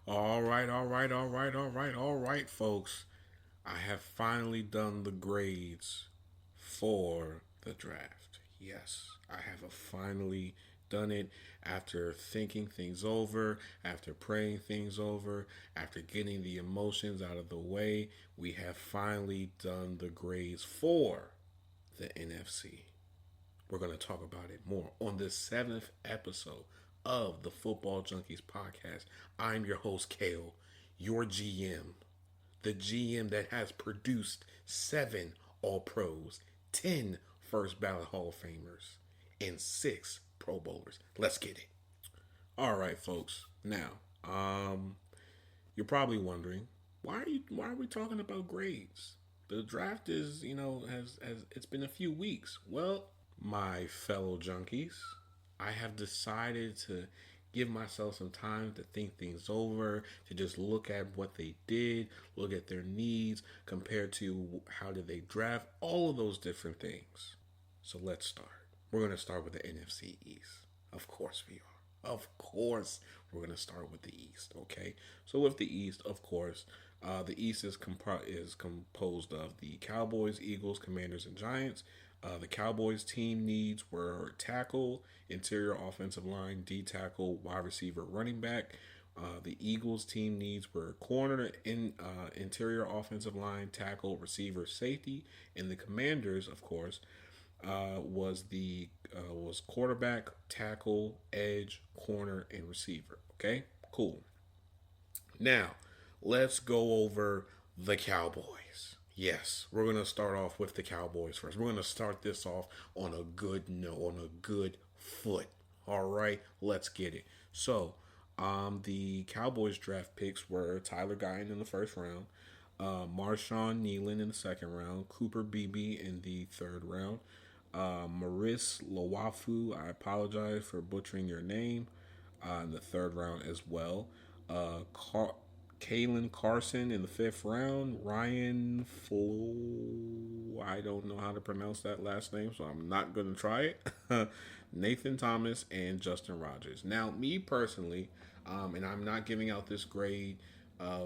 All right, folks. I have finally done the grades for the draft. Yes, I have finally done it after thinking things over, after praying things over, after getting the emotions out of the way. We have finally done the grades for the NFC. We're going to talk about it more on the seventh episode of the Football Junkies podcast. I'm your host, Kale, your GM, the GM that has produced seven All Pros, 10 first ballot Hall of Famers, and six Pro Bowlers. Let's get it. All right, folks. Now, you're probably wondering why are we talking about grades? The draft is, has it's been a few weeks. Well, my fellow junkies, I have decided to give myself some time to think things over, to just look at what they did, look at their needs compared to how did they draft, all of those different things. So let's start. We're going to start with the NFC East. Of course we are. Of course, we're going to start with the East, okay? So with the East, of course, the East is composed of the Cowboys, Eagles, Commanders, and Giants. The Cowboys team needs were tackle, interior offensive line, D tackle, wide receiver, running back. The Eagles team needs were corner, interior offensive line, tackle, receiver, safety, and the Commanders, of course, was quarterback, tackle, edge, corner, and receiver. Okay, cool. Now, let's go over the Cowboys. Yes, we're going to start off with the Cowboys first. We're going to start this off on a good note, on a good foot. All right, let's get it. So, the Cowboys draft picks were Tyler Guyton in the first round, Marshawn Nealon in the second round, Cooper Beebe in the third round, Maurice Lawafu, I apologize for butchering your name, in the third round as well. Kalen Carson in the fifth round. Ryan Flo, I don't know how to pronounce that last name, so I'm not going to try it. Nathan Thomas and Justin Rogers. Now, me personally, and I'm not giving out this grade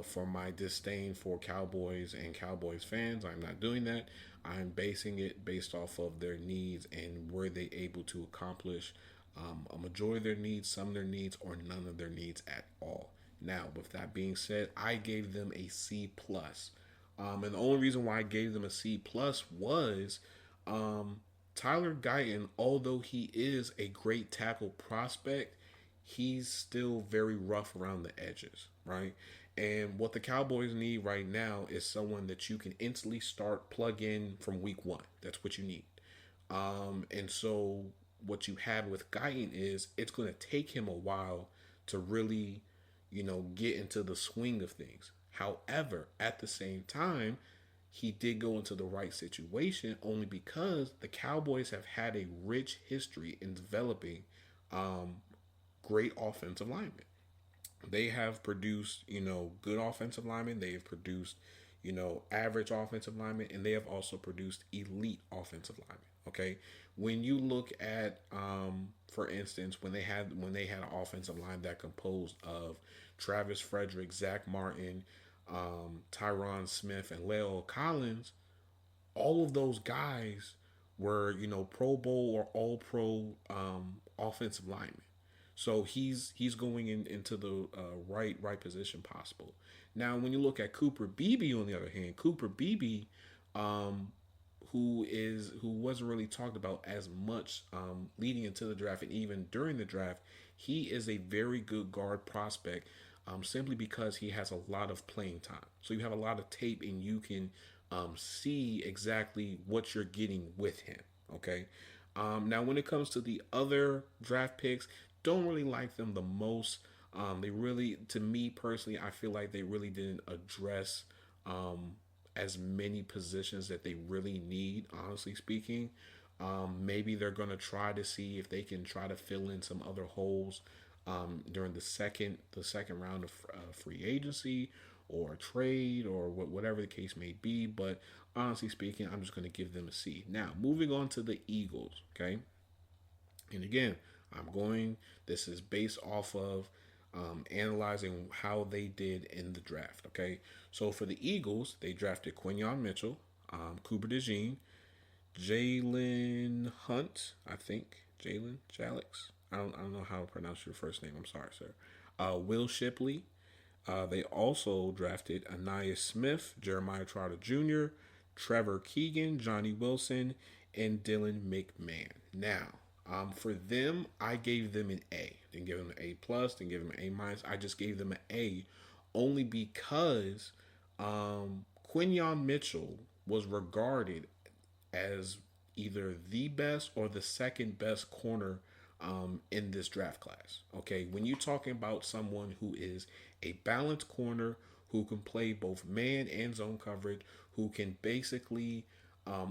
for my disdain for Cowboys and Cowboys fans. I'm not doing that. I'm basing it based off of their needs and were they able to accomplish a majority of their needs, some of their needs, or none of their needs at all. Now, with that being said, I gave them a C plus, and the only reason why I gave them a C plus was um, Tyler Guyton. Although he is a great tackle prospect, he's still very rough around the edges, right? And what the Cowboys need right now is someone that you can instantly start plug in from week one. That's what you need. And so what you have with Guyton is it's going to take him a while to really, get into the swing of things. However, at the same time, he did go into the right situation only because the Cowboys have had a rich history in developing um, great offensive linemen. They have produced, good offensive linemen. They have produced, average offensive linemen, and they have also produced elite offensive linemen. Okay, when you look at, for instance, when they had an offensive line that composed of Travis Frederick, Zach Martin, Tyron Smith, and Leo Collins, all of those guys were, Pro Bowl or All Pro offensive linemen. So he's going into the right position possible. Now, when you look at Cooper Beebe, on the other hand, Cooper Beebe, um, who wasn't really talked about as much leading into the draft and even during the draft, he is a very good guard prospect. Simply because he has a lot of playing time. So you have a lot of tape and you can see exactly what you're getting with him. Okay. Now, when it comes to the other draft picks, don't really like them the most. They really, to me personally, I feel like they really didn't address as many positions that they really need, honestly speaking. Maybe they're going to try to see if they can try to fill in some other holes during the second round of free agency or trade or whatever the case may be. But honestly speaking, I'm just going to give them a C. Now, moving on to the Eagles, okay? And again, I'm going. This is based off of analyzing how they did in the draft. Okay, so for the Eagles, they drafted Quinyon Mitchell, Cooper DeJean, Jalen Hunt, I think Jalen Jalix. I don't know how to pronounce your first name. I'm sorry, sir. Will Shipley. They also drafted Anaya Smith, Jeremiah Trotter Jr., Trevor Keegan, Johnny Wilson, and Dylan McMahon. Now, for them, I gave them an A. Didn't give them an A plus. Didn't give them an A minus. I just gave them an A, only because Quinyon Mitchell was regarded as either the best or the second best corner in this draft class. Okay, when you're talking about someone who is a balanced corner who can play both man and zone coverage, who can basically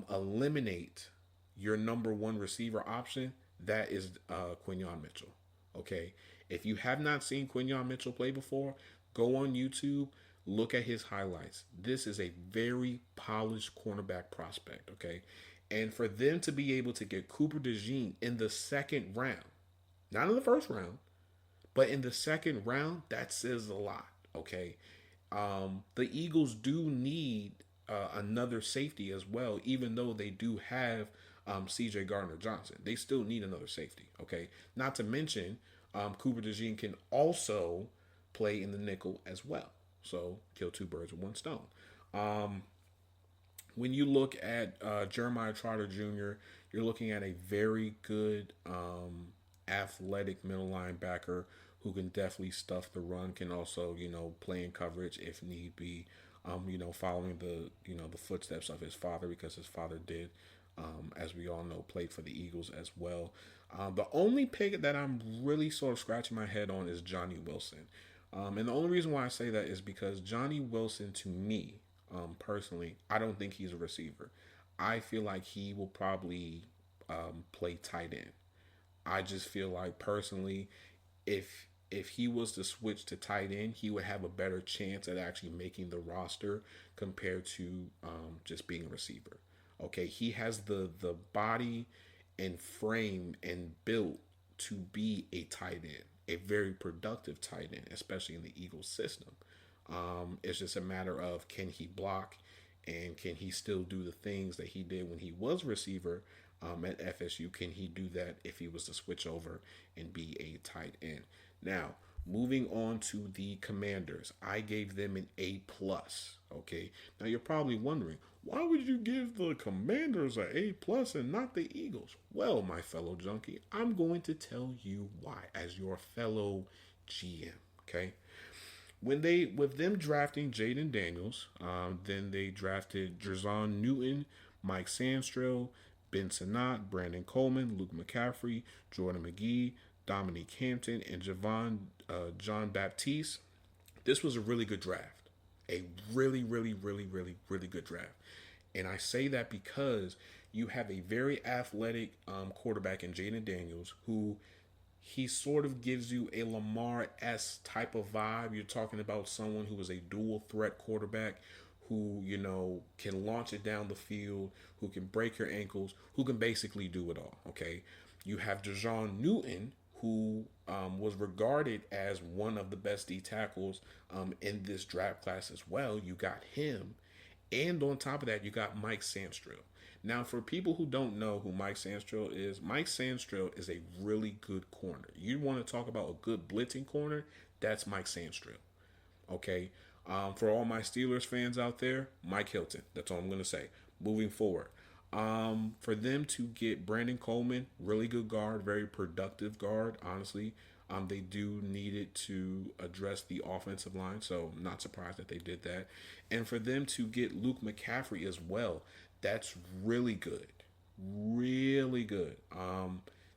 eliminate your number one receiver option, that is Quinyon Mitchell. Okay, if you have not seen Quinyon Mitchell play before, go on YouTube, look at his highlights. This is a very polished cornerback prospect. Okay, and for them to be able to get Cooper DeJean in the second round, not in the first round, but in the second round, that says a lot. Okay. The Eagles do need another safety as well, even though they do have CJ Gardner Johnson. They still need another safety. Okay. Not to mention, Cooper DeJean can also play in the nickel as well. So kill two birds with one stone. When you look at Jeremiah Trotter Jr., you're looking at a very good athletic middle linebacker who can definitely stuff the run, can also, play in coverage if need be, following the footsteps of his father, because his father did, as we all know, played for the Eagles as well. The only pick that I'm really sort of scratching my head on is Johnny Wilson. And the only reason why I say that is because Johnny Wilson, to me, personally, I don't think he's a receiver. I feel like he will probably play tight end. I just feel like personally, if he was to switch to tight end, he would have a better chance at actually making the roster compared to just being a receiver. Okay, he has the body and frame and build to be a tight end, a very productive tight end, especially in the Eagles system. It's just a matter of, can he block, and can he still do the things that he did when he was receiver at FSU? Can he do that if he was to switch over and be a tight end? Now, moving on to the Commanders, I gave them an A plus. Okay. Now you're probably wondering, why would you give the Commanders an A plus and not the Eagles? Well, my fellow junkie, I'm going to tell you why, as your fellow GM. Okay. With them drafting Jaden Daniels, then they drafted Jerzon Newton, Mike Sandstrell, Ben Sinnott, Brandon Coleman, Luke McCaffrey, Jordan McGee, Dominique Hampton, and John Baptiste. This was a really good draft. A really, really, really, really, really good draft. And I say that because you have a very athletic quarterback in Jaden Daniels, who he sort of gives you a Lamar-esque type of vibe. You're talking about someone who is a dual threat quarterback, who, can launch it down the field, who can break your ankles, who can basically do it all. Okay. You have Dejon Newton, who was regarded as one of the best D tackles in this draft class as well. You got him. And on top of that, you got Mike Sandstrell. Now, for people who don't know who Mike Sandstrell is a really good corner. You want to talk about a good blitzing corner? That's Mike Sandstrell. Okay. For all my Steelers fans out there, Mike Hilton. That's all I'm going to say. Moving forward. For them to get Brandon Coleman, really good guard, very productive guard, honestly. They do need it to address the offensive line, so I'm not surprised that they did that. And for them to get Luke McCaffrey as well, that's really good. Really good.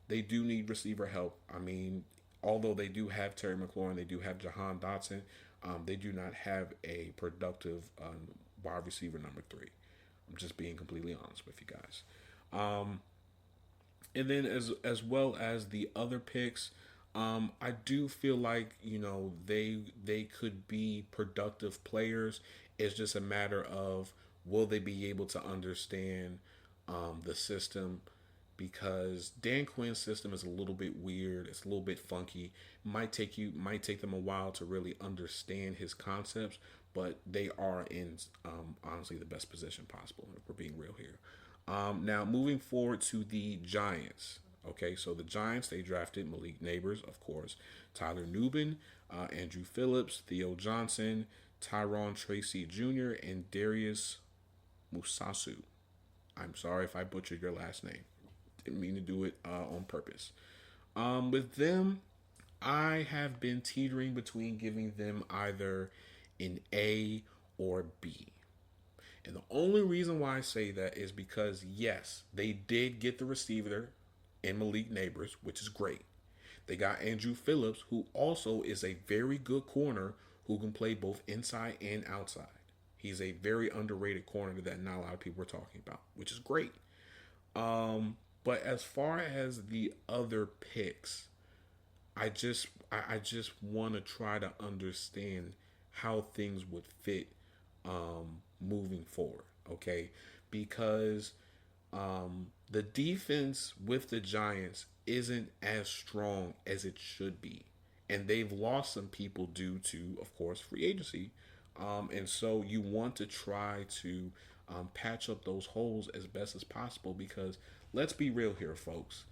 They do need receiver help. I mean, although they do have Terry McLaurin, they do have Jahan Dotson, they do not have a productive wide receiver number 3. I'm just being completely honest with you guys. And then as well as the other picks, I do feel like they could be productive players. It's just a matter of, will they be able to understand the system? because Dan Quinn's system is a little bit weird. It's a little bit funky. Might take them a while to really understand his concepts, but they are in honestly the best position possible. If we're being real here. Now moving forward to the Giants. Okay, so the Giants, they drafted Malik Neighbors, of course, Tyler Nubin, Andrew Phillips, Theo Johnson, Tyrone Tracy Jr., and Darius Musasu. I'm sorry if I butchered your last name. Didn't mean to do it on purpose. With them, I have been teetering between giving them either an A or B. And the only reason why I say that is because, yes, they did get the receiver in Malik Neighbors, which is great. They got Andrew Phillips, who also is a very good corner who can play both inside and outside. He's a very underrated corner that not a lot of people are talking about, which is great. But as far as the other picks, I just want to try to understand how things would fit moving forward. Okay, because the defense with the Giants isn't as strong as it should be, and they've lost some people due to, of course, free agency. And so you want to try to patch up those holes as best as possible because let's be real here, folks.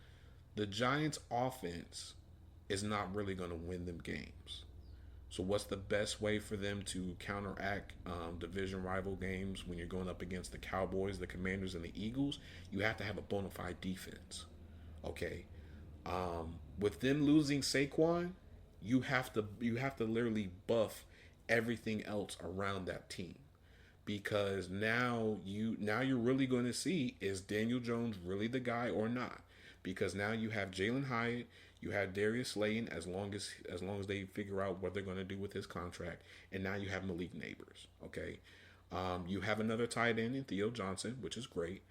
The Giants' offense is not really going to win them games. So, what's the best way for them to counteract division rival games when you're going up against the Cowboys, the Commanders, and the Eagles? You have to have a bona fide defense. Okay, with them losing Saquon, you have to literally buff everything else around that team because now you're really going to see, is Daniel Jones really the guy or not? Because now you have Jalen Hyatt, you have Darius Slayton, as long as they figure out what they're going to do with his contract, and now you have Malik Neighbors. Okay, you have another tight end in Theo Johnson, which is great.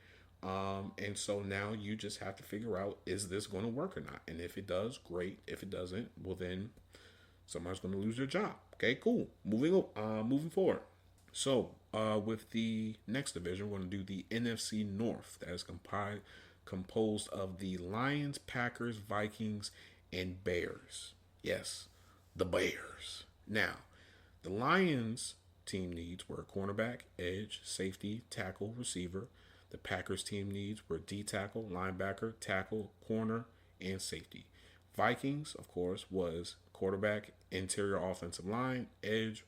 And so now you just have to figure out, is this going to work or not? And if it does, great. If it doesn't, well then somebody's going to lose their job. Okay, cool. Moving forward. So with the next division, we're going to do the NFC North. That is composed of the Lions, Packers, Vikings, and Bears. Yes, the Bears. Now, the Lions team needs were cornerback, edge, safety, tackle, receiver. The Packers team needs were D tackle, linebacker, tackle, corner, and safety. Vikings, of course, was quarterback, interior offensive line, edge,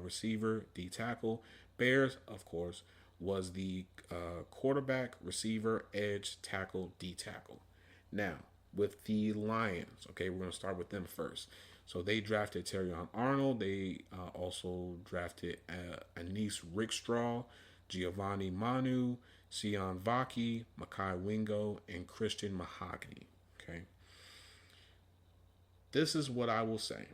receiver, D tackle. Bears, of course, was the quarterback, receiver, edge, tackle, D tackle. Now, with the Lions, okay, we're going to start with them first. So they drafted Terrion Arnold. They also drafted Anis Rickstraw, Giovanni Manu, Sion Vaki, Makai Wingo, and Christian Mahogany. Okay. This is what I will say.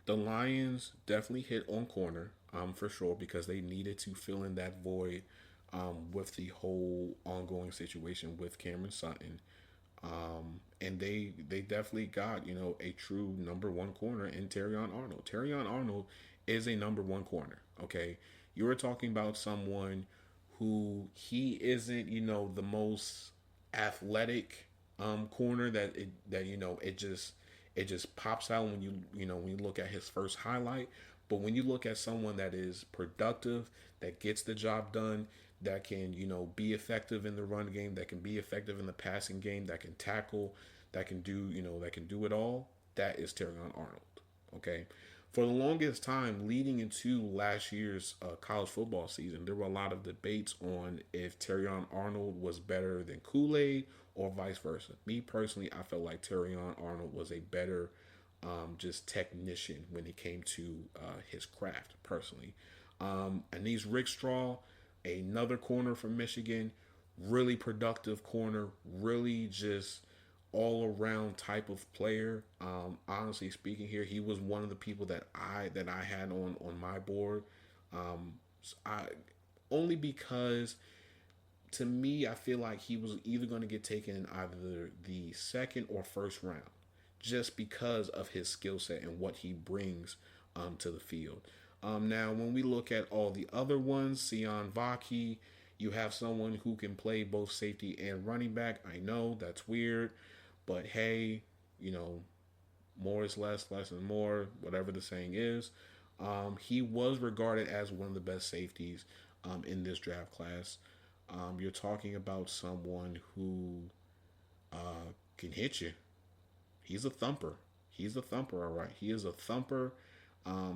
The Lions definitely hit on corner, for sure, because they needed to fill in that void with the whole ongoing situation with Cameron Sutton. And they definitely got, a true number one corner in Terrion Arnold. Terrion Arnold is a number one corner. Okay. You were talking about someone who he isn't, the most athletic corner that it just pops out when you look at his first highlight. But when you look at someone that is productive, that gets the job done, that can be effective in the run game, that can be effective in the passing game, that can tackle, that can do it all, that is Terrion Arnold. Okay. For the longest time, leading into last year's college football season, there were a lot of debates on if Terrion Arnold was better than Kool-Aid or vice versa. Me personally, I felt like Terrion Arnold was a better just technician when it came to his craft, personally. Anis Rickstraw, another corner from Michigan, really productive corner, really just all-around type of player. Honestly speaking, here he was one of the people that I had on my board. I only because to me I feel like he was either going to get taken in either the second or first round, just because of his skill set and what he brings to the field. Now, when we look at all the other ones, Sion Vaki, You have someone who can play both safety and running back. I know that's weird, but hey, you know, more is less, less is more, whatever the saying is. He was regarded as one of the best safeties in this draft class. You're talking about someone who can hit you. He's a thumper. He's a thumper, all right. He is a thumper.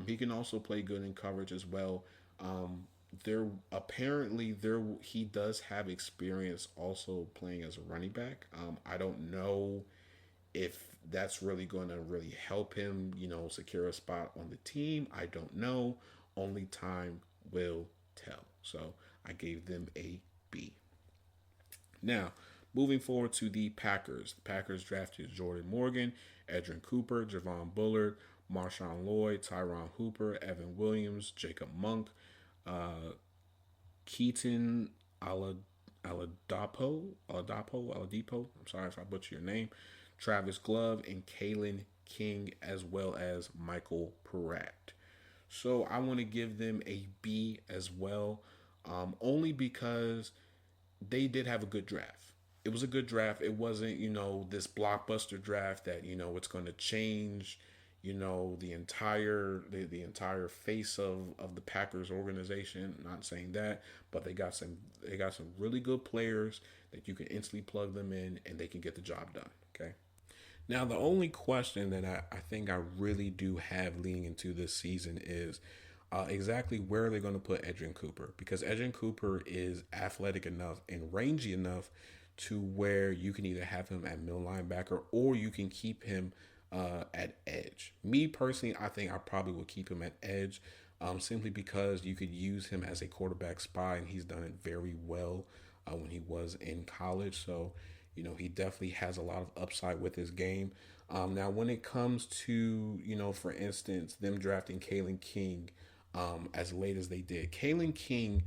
He can also play good in coverage as well. Um, there he does have experience also playing as a running back. I don't know if that's really going to really help him, secure a spot on the team. I don't know. Only time will tell. So I gave them a B. Now, moving forward to the Packers. The Packers drafted Jordan Morgan, Edrin Cooper, Javon Bullard, Marshawn Lloyd, Tyron Hooper, Evan Williams, Jacob Monk, uh, Keaton Aladipo. I'm sorry if I butcher your name. Travis Glove and Kalen King, as well as Michael Pratt. So I want to give them a B as well, only because they did have a good draft. It was a good draft. It wasn't, this blockbuster draft that, it's going to change, the entire face of the Packers organization. Not saying that, but they got some really good players that you can instantly plug them in and they can get the job done. Okay. Now, the only question that I think I really do have leading into this season is exactly where they're going to put Edrin Cooper, because Edrin Cooper is athletic enough and rangy enough to where you can either have him at middle linebacker or you can keep him at edge. Me personally, I think I probably would keep him at edge, simply because you could use him as a quarterback spy, and he's done it very well when he was in college. So, he definitely has a lot of upside with his game. Now, when it comes to, for instance, them drafting Kalen King as late as they did, Kalen King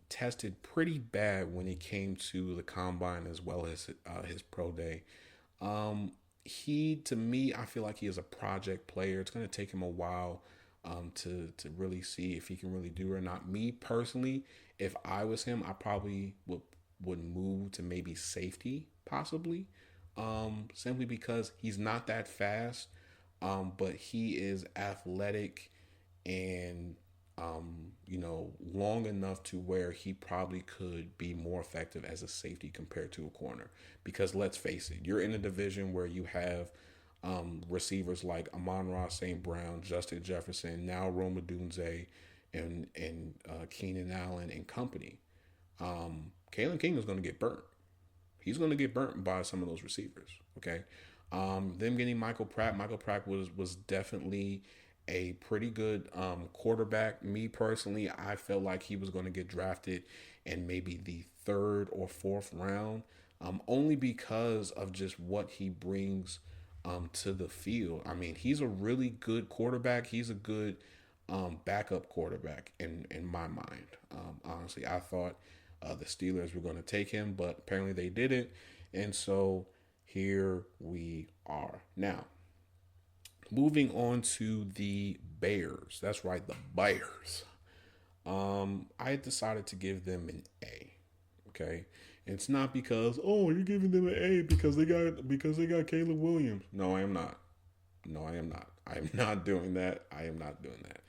tested pretty bad when it came to the combine as well as his pro day. To me, I feel like he is a project player. It's going to take him a while to really see if he can really do it or not. Me personally, if I was him, I probably would move to maybe safety, possibly, simply because he's not that fast, but he is athletic and long enough to where he probably could be more effective as a safety compared to a corner. Because let's face it, you're in a division where you have receivers like Amon-Ra St. Brown, Justin Jefferson, now Rome Odunze, and Keenan Allen and company. Kalen King is going to get burnt. He's going to get burnt by some of those receivers. Okay, them getting Michael Pratt. Michael Pratt was definitely a pretty good quarterback. Me personally, I felt like he was going to get drafted in maybe the third or fourth round, only because of just what he brings to the field. I mean, he's a really good quarterback. He's a good backup quarterback in my mind. Honestly, I thought the Steelers were going to take him, but apparently they didn't. And so here we are. Now, moving on to the Bears. That's right, the Bears. I decided to give them an A. Okay. And it's not because, oh, you're giving them an A because they got Caleb Williams. No, I am not. No, I am not. I am not doing that. I am not doing that.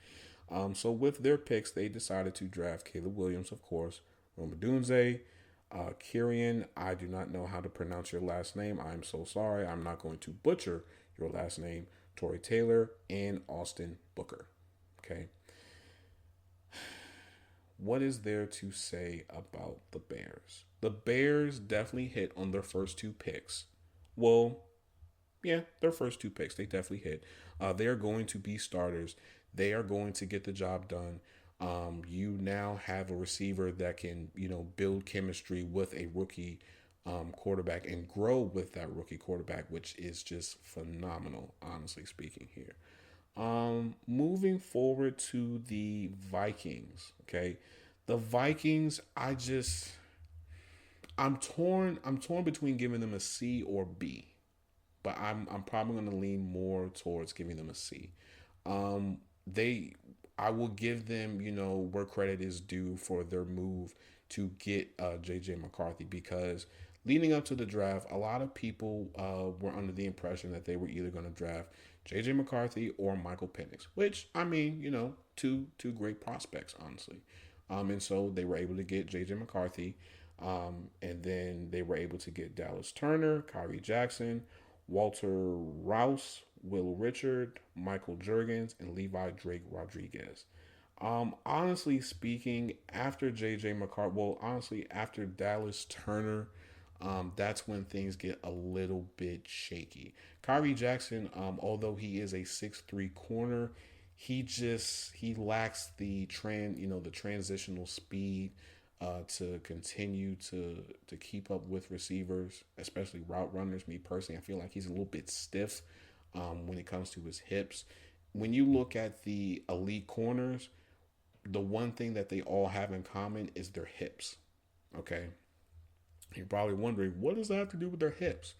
So with their picks, they decided to draft Caleb Williams, of course, Rome Odunze, Kyrian. I do not know how to pronounce your last name. I'm so sorry. I'm not going to butcher your last name. Torrey Taylor and Austin Booker. Okay. What is there to say about the Bears? The Bears definitely hit on their first two picks. Well, yeah, their first two picks, they definitely hit. They are going to be starters. They are going to get the job done. You now have a receiver that can, build chemistry with a rookie quarterback and grow with that rookie quarterback, which is just phenomenal, honestly speaking here. Moving forward to the Vikings, okay? The Vikings, I'm torn. I'm torn between giving them a C or B, but I'm probably going to lean more towards giving them a C. They I will give them, where credit is due for their move to get J.J. McCarthy, because leading up to the draft, a lot of people were under the impression that they were either going to draft J.J. McCarthy or Michael Penix, which, I mean, two great prospects, honestly. And so they were able to get J.J. McCarthy, and then they were able to get Dallas Turner, Kyrie Jackson, Walter Rouse, Will Richard, Michael Jurgens, and Levi Drake Rodriguez. Honestly speaking, after JJ McCarthy, well, honestly, after Dallas Turner, that's when things get a little bit shaky. Kyrie Jackson, although he is a 6'3" corner, he lacks the transitional speed to continue to keep up with receivers, especially route runners. Me personally, I feel like he's a little bit stiff when it comes to his hips. When you look at the elite corners, the one thing that they all have in common is their hips. Okay, you're probably wondering, what does that have to do with their hips?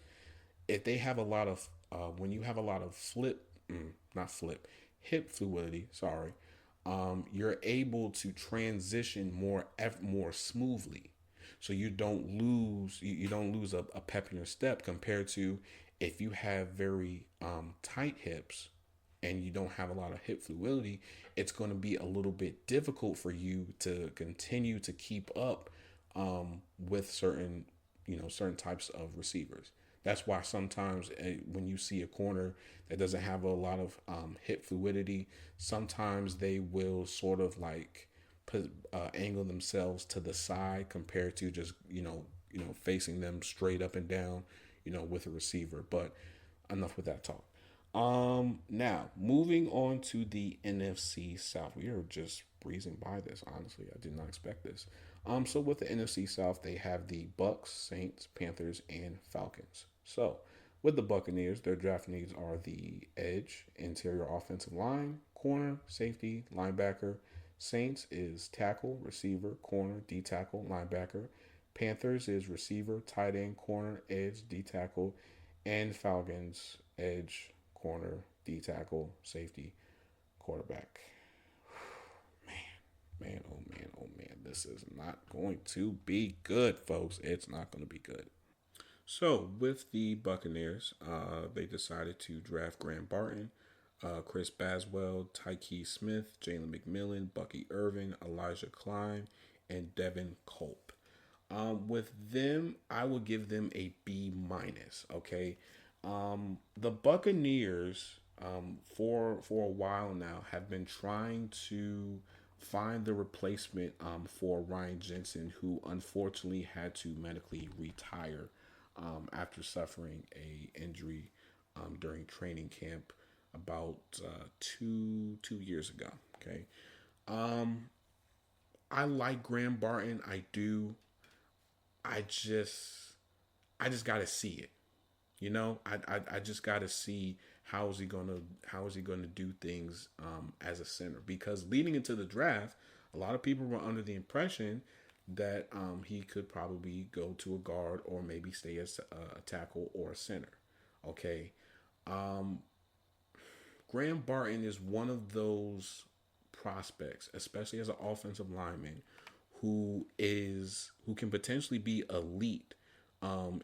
If they have a lot of when you have a lot of not flip, hip fluidity, sorry, you're able to transition more smoothly, so you don't lose a pep in your step, compared to if you have very tight hips and you don't have a lot of hip fluidity. It's going to be a little bit difficult for you to continue to keep up with certain types of receivers. That's why sometimes when you see a corner that doesn't have a lot of hip fluidity, sometimes they will sort of like angle themselves to the side compared to just facing them straight up and down, with a receiver. But enough with that talk. Now moving on to the NFC South, we are just breezing by this. Honestly, I did not expect this. So with the NFC South, they have the Bucks, Saints, Panthers, and Falcons. So with the Buccaneers, their draft needs are the edge, interior offensive line, corner, safety, linebacker. Saints is tackle, receiver, corner, D tackle, linebacker. Panthers is receiver, tight end, corner, edge, D tackle, and Falcons edge, corner, D tackle, safety, quarterback. Man, oh man, oh man, this is not going to be good, folks. It's not going to be good. So, with the Buccaneers, they decided to draft Graham Barton, Chris Baswell, Tyke Smith, Jalen McMillan, Bucky Irvin, Elijah Klein, and Devin Culp. With them, I will give them a B minus. Okay, the Buccaneers, for a while now, have been trying to find the replacement for Ryan Jensen, who unfortunately had to medically retire after suffering a injury during training camp about two years ago. Okay, I like Graham Barton. I do. I just I just got to see it. I just got to see how is he gonna do things as a center, because leading into the draft, a lot of people were under the impression that he could probably go to a guard or maybe stay as a tackle or a center. Okay, um, Graham Barton is one of those prospects, especially as an offensive lineman, who can potentially be elite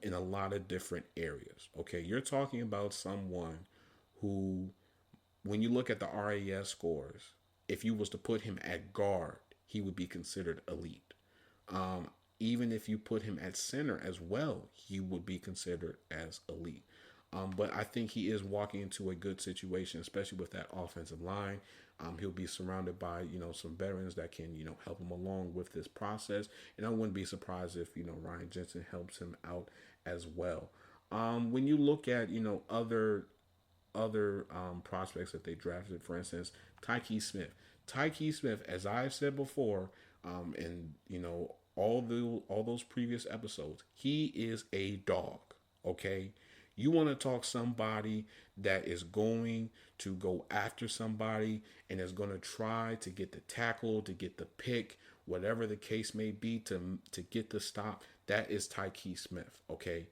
in a lot of different areas. Okay, you're talking about someone who, when you look at the RAS scores, if you was to put him at guard, he would be considered elite. Um, Even if you put him at center as well, he would be considered as elite. But I think he is walking into a good situation, especially with that offensive line. He'll be surrounded by some veterans that can help him along with this process, and I wouldn't be surprised if Ryan Jensen helps him out as well. When you look at other prospects that they drafted, for instance, Tyke Smith. Tyke Smith, as I've said before, and all those previous episodes, he is a dog. Okay, you want to talk somebody that is going to go after somebody and is going to try to get the tackle, to get the pick, whatever the case may be, to get the stop. That is Tyke Smith. Okay,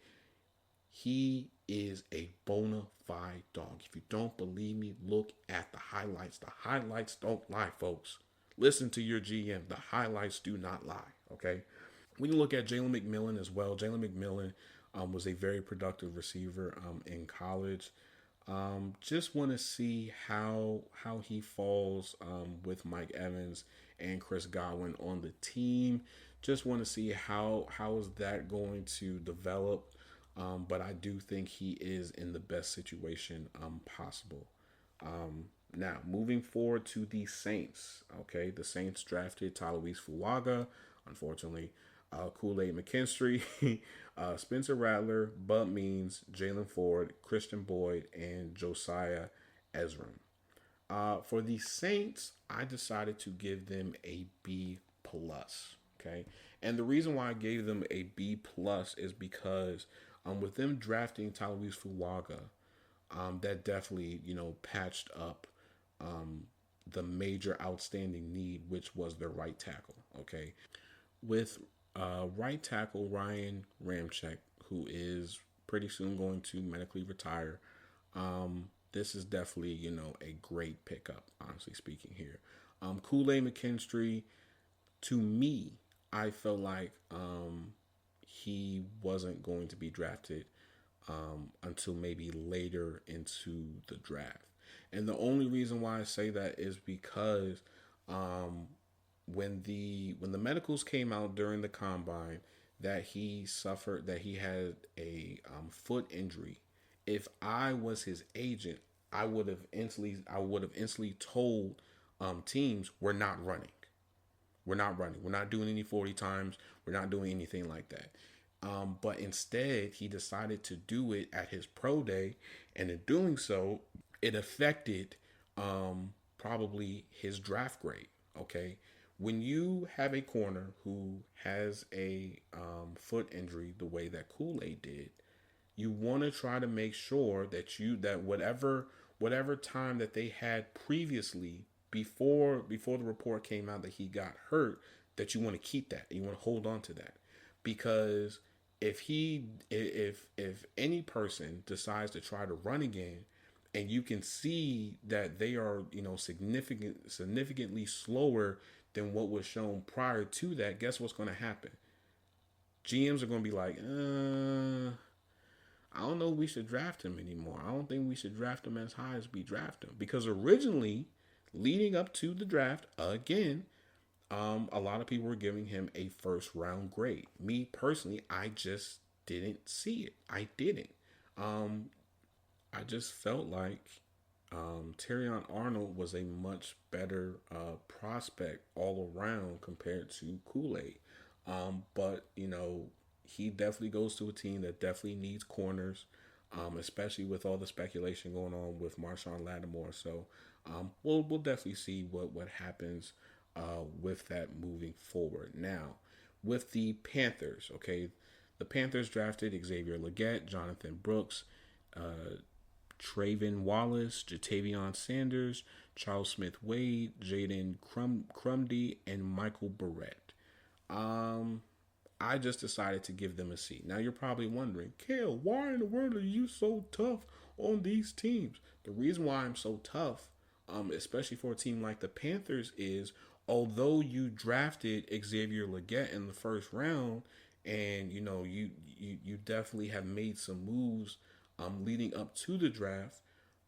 he is a bona fide dog. If you don't believe me, look at the highlights. The highlights don't lie, folks. Listen to your GM. The highlights do not lie. Okay. When you look at Jalen McMillan as well, Jalen McMillan was a very productive receiver in college. Just want to see how he falls with Mike Evans and Chris Godwin on the team. Just want to see how is that going to develop. But I do think he is in the best situation possible. Now, moving forward to the Saints. Okay, the Saints drafted Talawis Fuaga. Unfortunately, Kool-Aid McKinstry, Spencer Rattler, Bud Means, Jalen Ford, Christian Boyd, and Josiah Ezram. For the Saints, I decided to give them a B plus. Okay, and the reason why I gave them a B plus is because with them drafting Talawis Fuaga, that definitely patched up the major outstanding need, which was their right tackle. Okay, with right tackle Ryan Ramczyk, who is pretty soon going to medically retire. This is definitely a great pickup. Honestly speaking, here, Kool-Aid McKinstry, to me, I felt like he wasn't going to be drafted until maybe later into the draft. And the only reason why I say that is because when the medicals came out during the combine that he had a foot injury. If I was his agent, I would have instantly told teams we're not running. We're not running. We're not doing any 40 times. We're not doing anything like that. But instead, he decided to do it at his pro day, and in doing so, it affected probably his draft grade. Okay, when you have a corner who has a foot injury, the way that Kool Aid did, you want to try to make sure that whatever time that they had previously before the report came out that he got hurt, that you want to keep that, you want to hold on to that, because if any person decides to try to run again, and you can see that they are significantly slower than what was shown prior to that, guess what's going to happen? GMs are going to be like, I don't know if we should draft him anymore. I don't think we should draft him as high as we draft him. Because originally, leading up to the draft, again, a lot of people were giving him a first round grade. Me personally, I just didn't see it. I didn't. I just felt like Terrion Arnold was a much better prospect all around compared to Kool-Aid. But he definitely goes to a team that definitely needs corners, especially with all the speculation going on with Marshawn Lattimore. So we'll definitely see what happens with that moving forward. Now, with the Panthers, okay, the Panthers drafted Xavier Legette, Jonathan Brooks, Traven Wallace, Jatavion Sanders, Charles Smith Wade, Jaden Crumdy, and Michael Barrett. I just decided to give them a C. Now you're probably wondering, Kale, why in the world are you so tough on these teams? The reason why I'm so tough, especially for a team like the Panthers, is although you drafted Xavier Legette in the first round, and you definitely have made some moves leading up to the draft,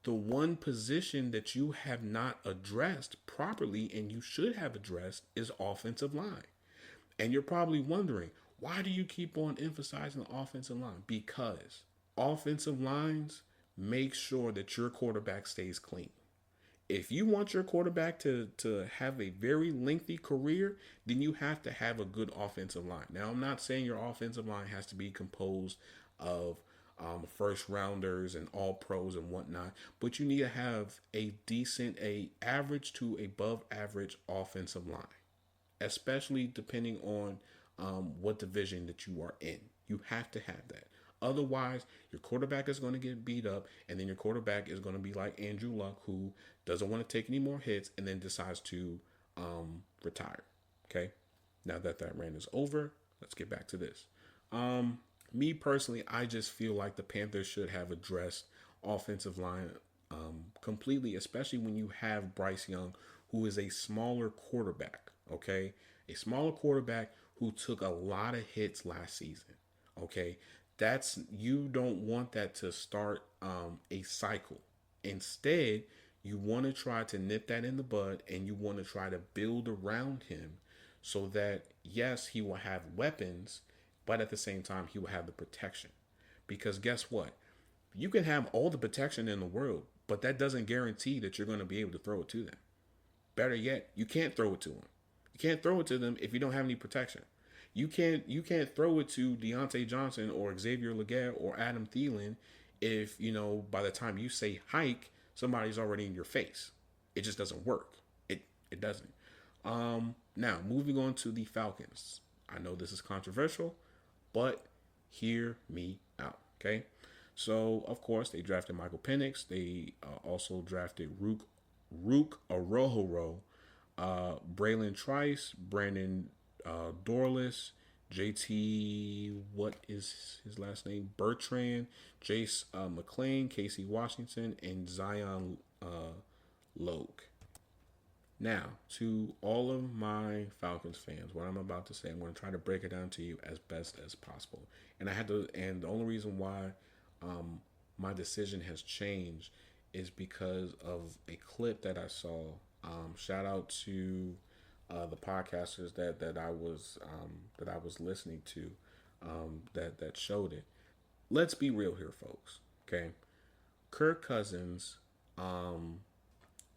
the one position that you have not addressed properly and you should have addressed is offensive line. And you're probably wondering, why do you keep on emphasizing the offensive line? Because offensive lines make sure that your quarterback stays clean. If you want your quarterback to have a very lengthy career, then you have to have a good offensive line. Now, I'm not saying your offensive line has to be composed of first rounders and all pros and whatnot, but you need to have a average to above average offensive line, especially depending on what division that you are in. You have to have that. Otherwise, your quarterback is going to get beat up, and then your quarterback is going to be like Andrew Luck, who doesn't want to take any more hits and then decides to retire. Okay? Now that rant is over, let's get back to this. Me personally, I just feel like the Panthers should have addressed offensive line completely, especially when you have Bryce Young, who is a smaller quarterback. Okay, a smaller quarterback who took a lot of hits last season. Okay, you don't want that to start a cycle. Instead, you want to try to nip that in the bud, and you want to try to build around him so that yes, he will have weapons, but at the same time, he will have the protection. Because guess what? You can have all the protection in the world, but that doesn't guarantee that you're going to be able to throw it to them. Better yet, you can't throw it to them. You can't throw it to them if you don't have any protection. You can't throw it to Deontay Johnson or Xavier Leggett or Adam Thielen if by the time you say hike, somebody's already in your face. It just doesn't work. It doesn't. Now moving on to the Falcons. I know this is controversial, but hear me out. Okay, so of course they drafted Michael Penix. They also drafted Rook Arohoro, Braylon Trice, Brandon Dorless, JT, what is his last name? Bertrand, Jace McClain, Casey Washington, and Zion Logue. Now, to all of my Falcons fans, what I'm about to say, I'm going to try to break it down to you as best as possible. And the only reason why my decision has changed is because of a clip that I saw. Shout out to the podcasters that I was listening to that showed it. Let's be real here, folks. Okay, Kirk Cousins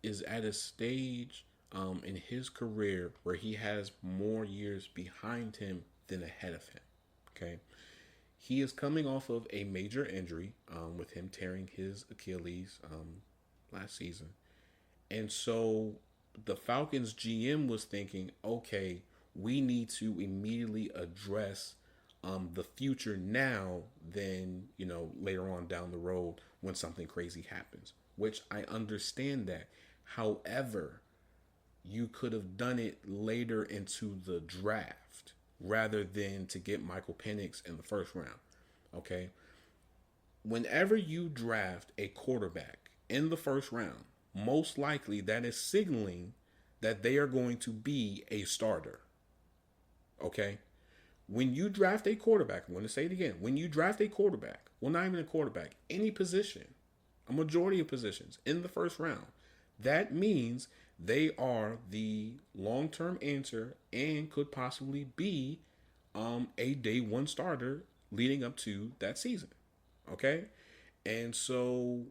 is at a stage in his career where he has more years behind him than ahead of him. Okay, he is coming off of a major injury with him tearing his Achilles last season, and so the Falcons GM was thinking, okay, we need to immediately address the future now than later on down the road when something crazy happens, which I understand that. However, you could have done it later into the draft rather than to get Michael Penix in the first round. Okay, whenever you draft a quarterback in the first round, most likely that is signaling that they are going to be a starter. Okay? When you draft a quarterback, I'm going to say it again. When you draft a quarterback, well, not even a quarterback, any position, a majority of positions in the first round, that means they are the long-term answer and could possibly be a day one starter leading up to that season. Okay? And so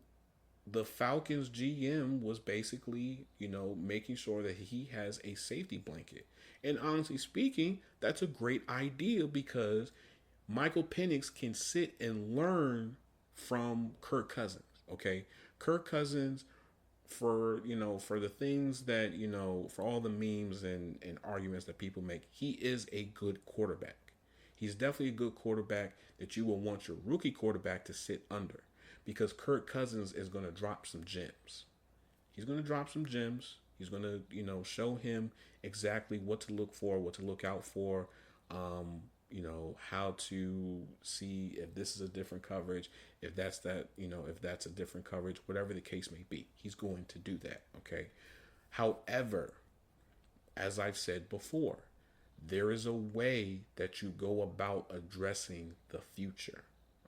the Falcons GM was basically, making sure that he has a safety blanket. And honestly speaking, that's a great idea because Michael Penix can sit and learn from Kirk Cousins. Okay, Kirk Cousins, for the things that for all the memes and arguments that people make, he is a good quarterback. He's definitely a good quarterback that you will want your rookie quarterback to sit under. Because Kirk Cousins is going to drop some gems. He's going to drop some gems. He's going to, show him exactly what to look for, what to look out for, how to see if this is a different coverage, if that's a different coverage, whatever the case may be. He's going to do that, okay? However, as I've said before, there is a way that you go about addressing the future,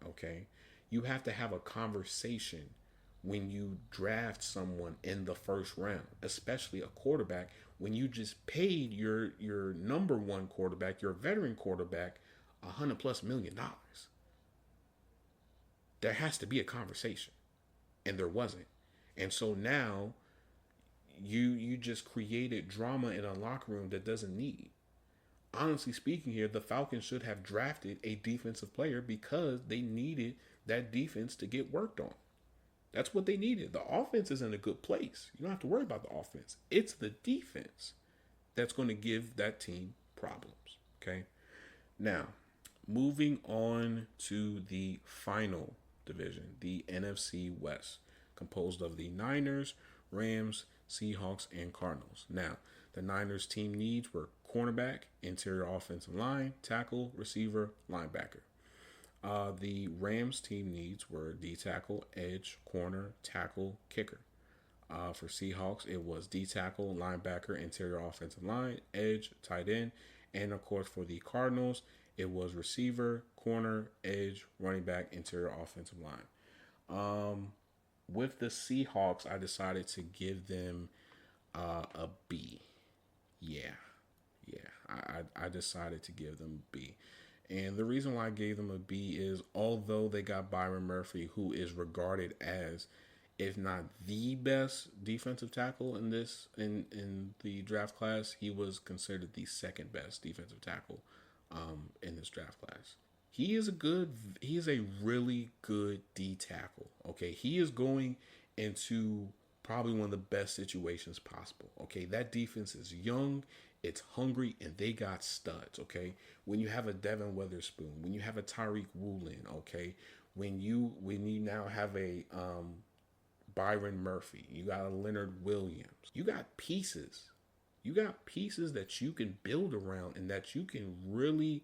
okay? You have to have a conversation when you draft someone in the first round, especially a quarterback, when you just paid your number one quarterback, your veteran quarterback, $100+ million. There has to be a conversation, and there wasn't. And so now you just created drama in a locker room that doesn't need. Honestly speaking here, the Falcons should have drafted a defensive player because they needed that defense to get worked on. That's what they needed. The offense is in a good place. You don't have to worry about the offense. It's the defense that's going to give that team problems. Okay. Now, moving on to the final division, the NFC West, composed of the Niners, Rams, Seahawks, and Cardinals. Now, the Niners team needs were cornerback, interior offensive line, tackle, receiver, linebacker. The Rams team needs were D tackle, edge, corner, tackle, kicker. For Seahawks, it was D tackle, linebacker, interior offensive line, edge, tight end, And of course, for the Cardinals, it was receiver, corner, edge, running back, interior offensive line. Um, with the Seahawks, I decided to give them a B. Yeah, yeah. I decided to give them a B. And the reason why I gave them a B is although they got Byron Murphy, who is regarded as, if not the best defensive tackle in the draft class, he was considered the second best defensive tackle in this draft class. He is a really good D tackle. Okay, he is going into probably one of the best situations possible. Okay, that defense is young, it's hungry, and they got studs. Okay, when you have a Devin Witherspoon, when you have a Tyreek Woolen, okay, when you now have a Byron Murphy, you got a Leonard Williams, you got pieces. You got pieces that you can build around and that you can really,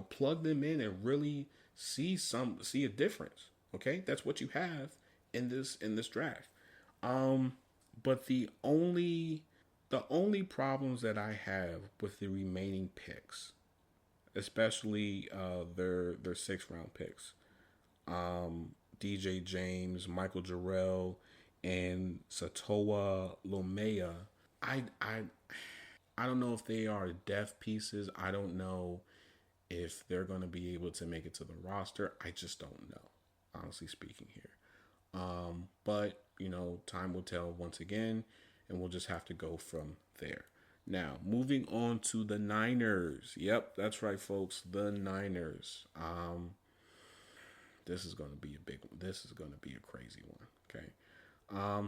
plug them in and really see a difference. Okay? That's what you have in this draft. But the only problems that I have with the remaining picks, especially their 6th round picks, DJ James, Michael Jarrell, and Satoa Lomea. I I don't know if they are depth pieces. I don't know if they're going to be able to make it to the roster. I just don't know, honestly speaking here. But time will tell once again, and we'll just have to go from there. Now, moving on to the Niners. Yep, that's right, folks. The Niners. This is going to be a big one. This is going to be a crazy one. Okay.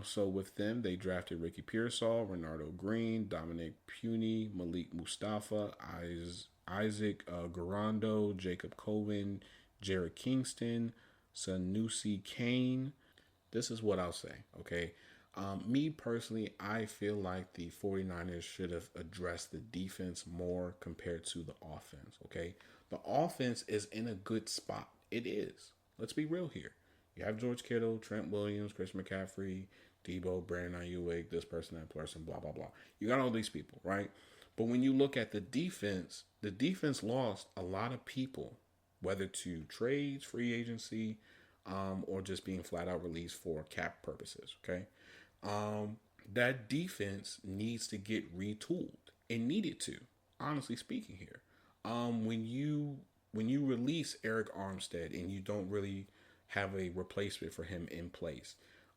So with them, they drafted Ricky Pearsall, Renardo Green, Dominic Puny, Malik Mustafa, Isaac Garando, Jacob Cohen, Jared Kingston, Sanusi Kane. This is what I'll say, okay? Me personally, I feel like the 49ers should have addressed the defense more compared to the offense, okay? The offense is in a good spot. It is. Let's be real here. You have George Kittle, Trent Williams, Chris McCaffrey, Debo, Brandon Ayuk, this person, that person, blah, blah, blah. You got all these people, right? But when you look at the defense lost a lot of people, whether to trades, free agency, or just being flat out released for cap purposes, okay? That defense needs to get retooled. It needed to, honestly speaking here. When you release Eric Armstead and you don't really have a replacement for him in place.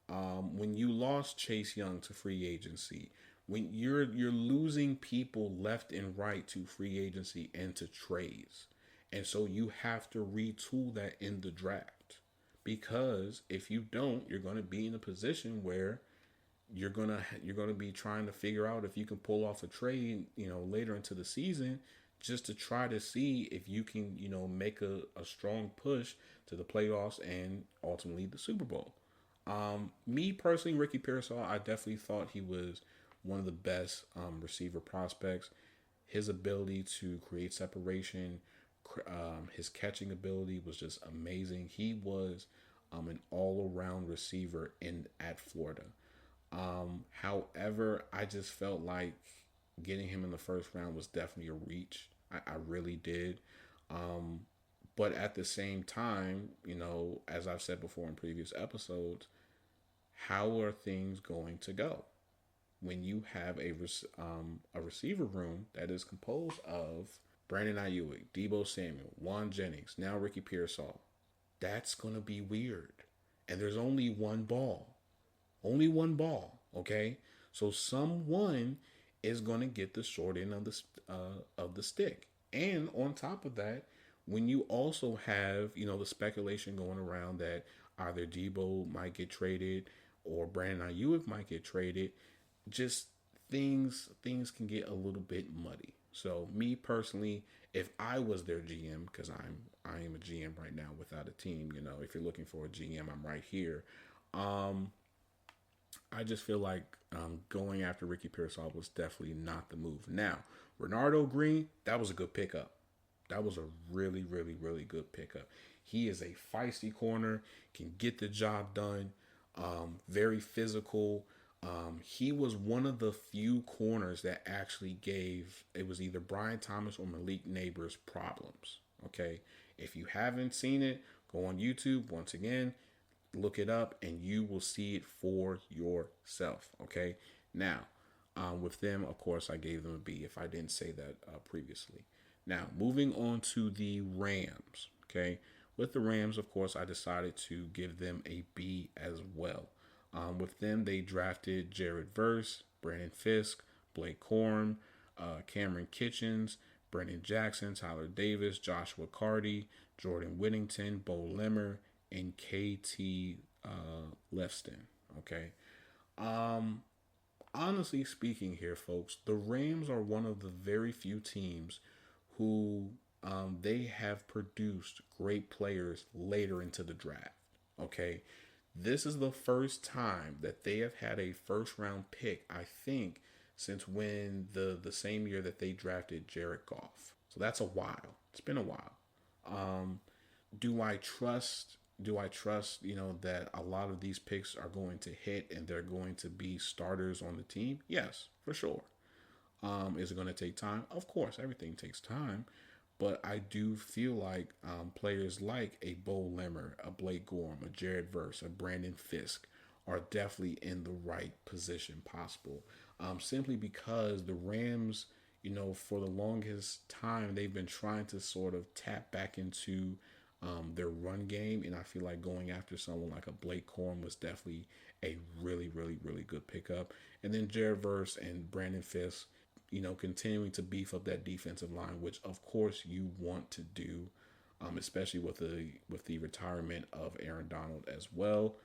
When you lost Chase Young to free agency, when you're losing people left and right to free agency and to trades, and so you have to retool that in the draft, because if you don't, you're going to be in a position where you're gonna be trying to figure out if you can pull off a trade, later into the season, just to try to see if you can, make a strong push to the playoffs and ultimately the Super Bowl. Me personally, Ricky Pearsall, I definitely thought he was one of the best receiver prospects. His ability to create separation, his catching ability was just amazing. He was an all-around receiver at Florida. However, I just felt like getting him in the first round was definitely a reach. I really did. But at the same time, as I've said before in previous episodes, how are things going to go when you have a receiver room that is composed of Brandon Ayuk, Debo Samuel, Juan Jennings, now Ricky Pearsall? That's going to be weird. And there's only one ball. Only one ball, okay? So someone is going to get the short end of the stick. And on top of that, when you also have, the speculation going around that either Debo might get traded or Brandon Ayuk might get traded, just things can get a little bit muddy. So me personally, if I was their GM, because I am a GM right now without a team, if you're looking for a GM, I'm right here. I just feel like going after Ricky Pearsall was definitely not the move. Now, Renardo Green, that was a good pickup. That was a really, really, really good pickup. He is a feisty corner, can get the job done, very physical. He was one of the few corners that actually gave, it was either Brian Thomas or Malik Neighbors problems. Okay. If you haven't seen it, go on YouTube once again, look it up, and you will see it for yourself. Okay. Now, with them, of course, I gave them a B if I didn't say that previously. Now, moving on to the Rams. Okay. With the Rams, of course, I decided to give them a B as well. With them, they drafted Jared Verse, Brandon Fisk, Blake Corum, Cameron Kitchens, Brennan Jackson, Tyler Davis, Joshua Carty, Jordan Whittington, Bo Limmer, and KT Lefston. Okay. Um, Honestly speaking, here, folks, the Rams are one of the very few teams who they have produced great players later into the draft. Okay. This is the first time that they have had a first round pick, I think, since when the same year that they drafted Jared Goff. So that's a while. It's been a while. Um, do I trust that a lot of these picks are going to hit and they're going to be starters on the team? Yes, for sure. Is it going to take time? Of course, everything takes time. But I do feel like players like a Bo Limmer, a Blake Gorham, a Jared Verse, a Brandon Fisk are definitely in the right position possible. Simply because the Rams, for the longest time, they've been trying to sort of tap back into their run game. And I feel like going after someone like a Blake Corum was definitely a really, really, really good pickup. And then Jared Verse and Brandon Fisk, continuing to beef up that defensive line, which of course you want to do, especially with the retirement of Aaron Donald as well.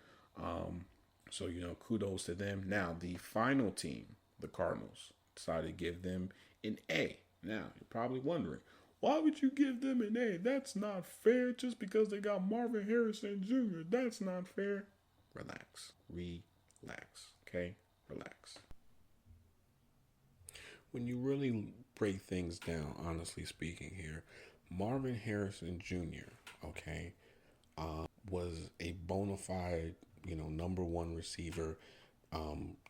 So kudos to them. Now the final team, the Cardinals, decided to give them an A. Now you're probably wondering, why would you give them an A? That's not fair. Just because they got Marvin Harrison Jr., that's not fair. Relax, relax, okay, relax. When you really break things down, honestly speaking, here, Marvin Harrison Jr., okay, was a bona fide, number one receiver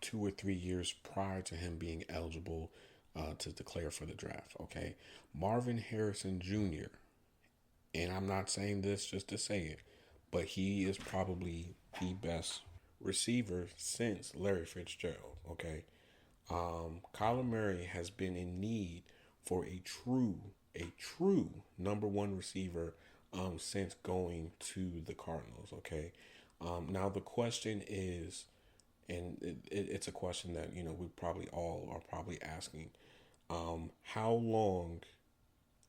2 or 3 years prior to him being eligible to declare for the draft, okay? Marvin Harrison Jr., and I'm not saying this just to say it, but he is probably the best receiver since Larry Fitzgerald, okay? Kyler Murray has been in need for a true number one receiver since going to the Cardinals. Okay, now the question is, and it's a question that we probably all are probably asking: how long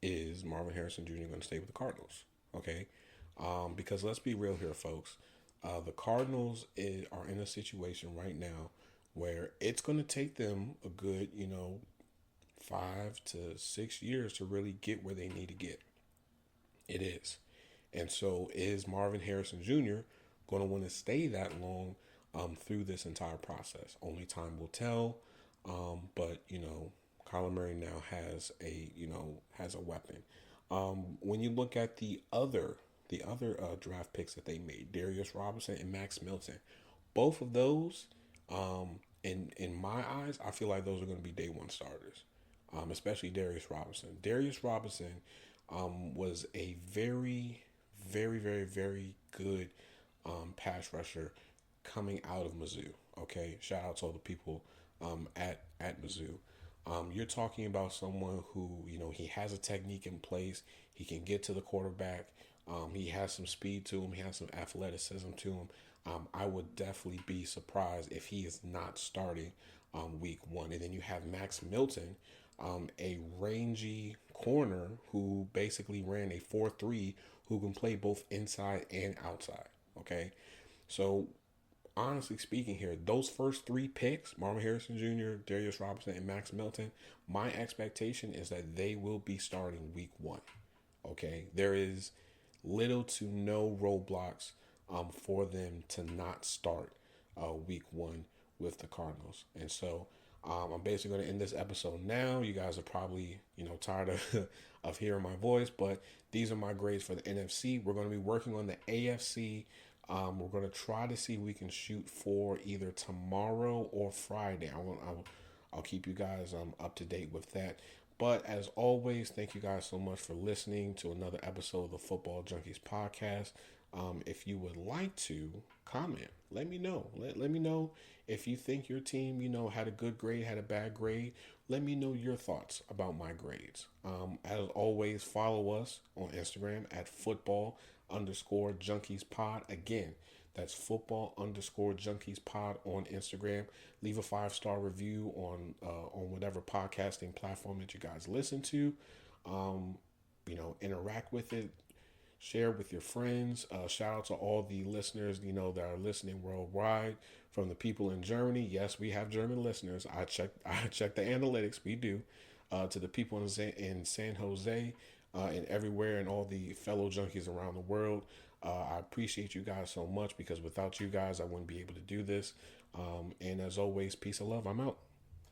is Marvin Harrison Jr. going to stay with the Cardinals? Okay, because let's be real here, folks. The Cardinals are in a situation right now where it's going to take them a good, 5 to 6 years to really get where they need to get. It is. And so is Marvin Harrison Jr. going to want to stay that long through this entire process? Only time will tell. But Kyler Murray now has a weapon. When you look at the other draft picks that they made, Darius Robinson and Max Milton, both of those, in my eyes, I feel like those are going to be day one starters, especially Darius Robinson. Darius Robinson was a very, very, very, very good pass rusher coming out of Mizzou. Okay, shout out to all the people at Mizzou. You're talking about someone who he has a technique in place. He can get to the quarterback. He has some speed to him. He has some athleticism to him. I would definitely be surprised if he is not starting week one. And then you have Max Milton, a rangy corner who basically ran a 4-3, who can play both inside and outside. Okay. So honestly speaking here, those first three picks, Marvin Harrison Jr., Darius Robinson, and Max Milton, my expectation is that they will be starting week one. Okay. There is little to no roadblocks for them to not start week one with the Cardinals. And so I'm basically going to end this episode now. You guys are probably, tired of hearing my voice, but these are my grades for the NFC. We're going to be working on the AFC We're going to try to see if we can shoot for either tomorrow or Friday. I'll keep you guys up to date with that. But as always, thank you guys so much for listening to another episode of the Football Junkies podcast. If you would like to comment, let me know. Let me know if you think your team, had a good grade, had a bad grade. Let me know your thoughts about my grades. As always, follow us on Instagram at football_junkies pod. Again, that's football_junkies pod on Instagram. Leave a 5-star review on whatever podcasting platform that you guys listen to. Interact with it. Share with your friends. Shout out to all the listeners, that are listening worldwide. From the people in Germany, yes, we have German listeners. I checked the analytics. We do. To the people in San Jose, and everywhere, and all the fellow junkies around the world. I appreciate you guys so much, because without you guys, I wouldn't be able to do this. And as always, peace and love. I'm out.